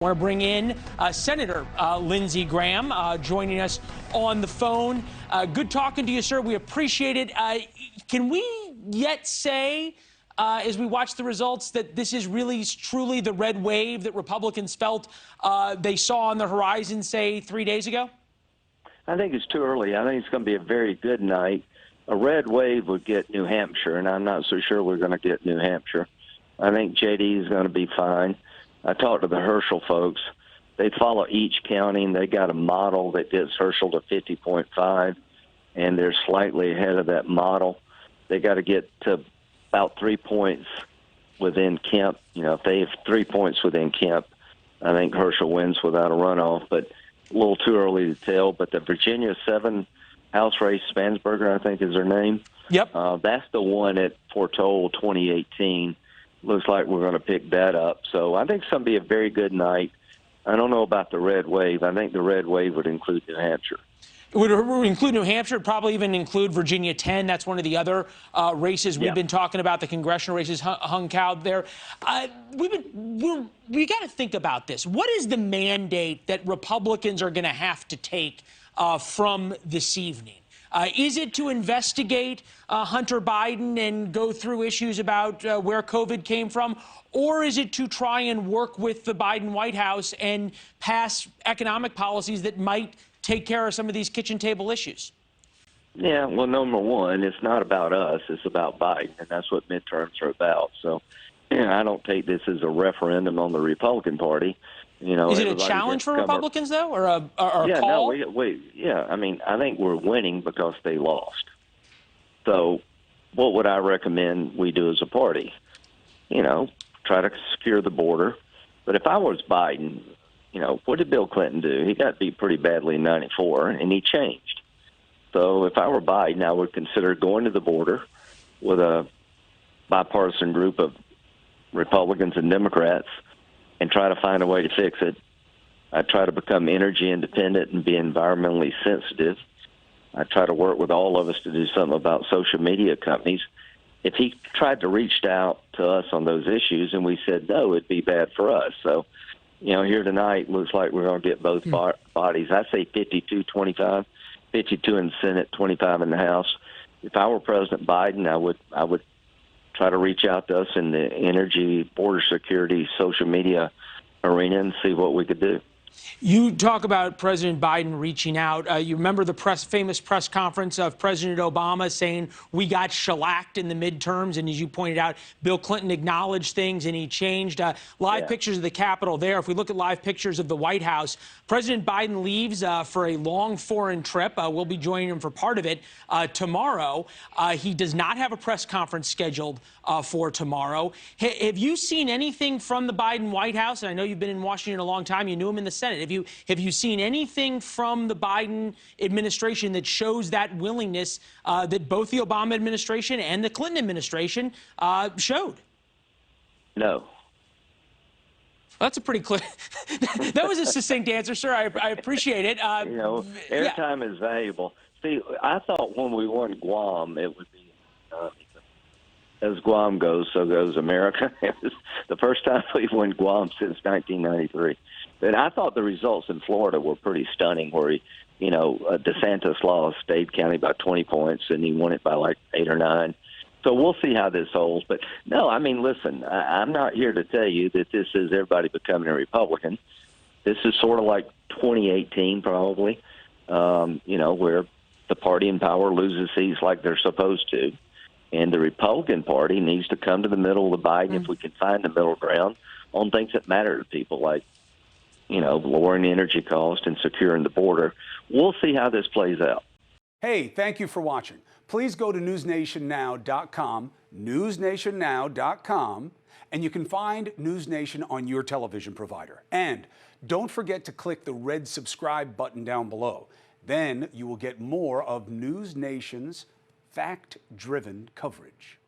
I want to bring in Senator Lindsey Graham joining us on the phone. Good talking to you, sir. We appreciate it. Can we yet say, as we watch the results, that this is really truly the red wave that Republicans felt they saw on the horizon, say, 3 days ago? I think it's too early. I think it's going to be a very good night. A red wave would get New Hampshire, and I'm not so sure we're going to get New Hampshire. I think JD is going to be fine. I talked to the Herschel folks. They follow each county, and they got a model that gets Herschel to 50.5, and they're slightly ahead of that model. They got to get to about 3 points within Kemp. You know, if they have 3 points within Kemp, I think Herschel wins without a runoff, but a little too early to tell. But the Virginia 7 House race, Spansberger, I think is her name. Yep. That's the one that foretold 2018. Looks like we're going to pick that up. So I think it's going to be a very good night. I don't know about the red wave. I think the red wave would include New Hampshire. It would include New Hampshire. It'd probably even include Virginia 10. That's one of the other races we've been talking about, the congressional races hung out there. We got to think about this. What is the mandate that Republicans are going to have to take from this evening? Is it to investigate Hunter Biden and go through issues about where COVID came from? Or is it to try and work with the Biden White House and pass economic policies that might take care of some of these kitchen table issues? Yeah, well, number one, it's not about us. It's about Biden, and that's what midterms are about. So I don't take this as a referendum on the Republican Party. You know, is it a challenge for Republicans, though, or a call? No, I mean, I think we're winning because they lost. So what would I recommend we do as a party? You know, try to secure the border. But if I was Biden, you know, what did Bill Clinton do? He got beat pretty badly in '94, and he changed. So if I were Biden, I would consider going to the border with a bipartisan group of Republicans and Democrats and try to find a way to fix it. I'd try to become energy independent and be environmentally sensitive. I'd try to work with all of us to do something about social media companies. If he tried to reach out to us on those issues and we said no, it'd be bad for us. So, you know, here tonight looks like we're going to get both bodies. I say 52-25, 52 in the Senate, 25 in the House. If I were President Biden, I would try to reach out to us in the energy, border security, social media arena and see what we could do. You talk about President Biden reaching out. You remember the famous press conference of President Obama saying we got shellacked in the midterms. And as you pointed out, Bill Clinton acknowledged things and he changed. Live pictures of the Capitol there. If we look at live pictures of the White House, President Biden leaves for a long foreign trip. We'll be joining him for part of it tomorrow. He does not have a press conference scheduled for tomorrow. Have you seen anything from the Biden White House? And I know you've been in Washington a long time. You knew him in the Senate. Have you seen anything from the Biden administration that shows that willingness that both the Obama administration and the Clinton administration showed? No. That's a pretty clear. That was a succinct answer, sir. I appreciate it. You know, airtime is valuable. See, I thought when we won Guam, it would be as Guam goes, so goes America. It was the first time we won Guam since 1993. But I thought the results in Florida were pretty stunning, where DeSantis lost Dade County by 20 points, and he won it by like 8 or 9. So we'll see how this holds. But no, I mean, listen, I'm not here to tell you that this is everybody becoming a Republican. This is sort of like 2018, probably, where the party in power loses seats like they're supposed to. And the Republican Party needs to come to the middle of the Biden, if we can find the middle ground, on things that matter to people, like, you know, lowering energy costs and securing the border. We'll see how this plays out. Hey, thank you for watching. Please go to newsnationnow.com, newsnationnow.com, and you can find News Nation on your television provider. And don't forget to click the red subscribe button down below. Then you will get more of News Nation's fact-driven coverage.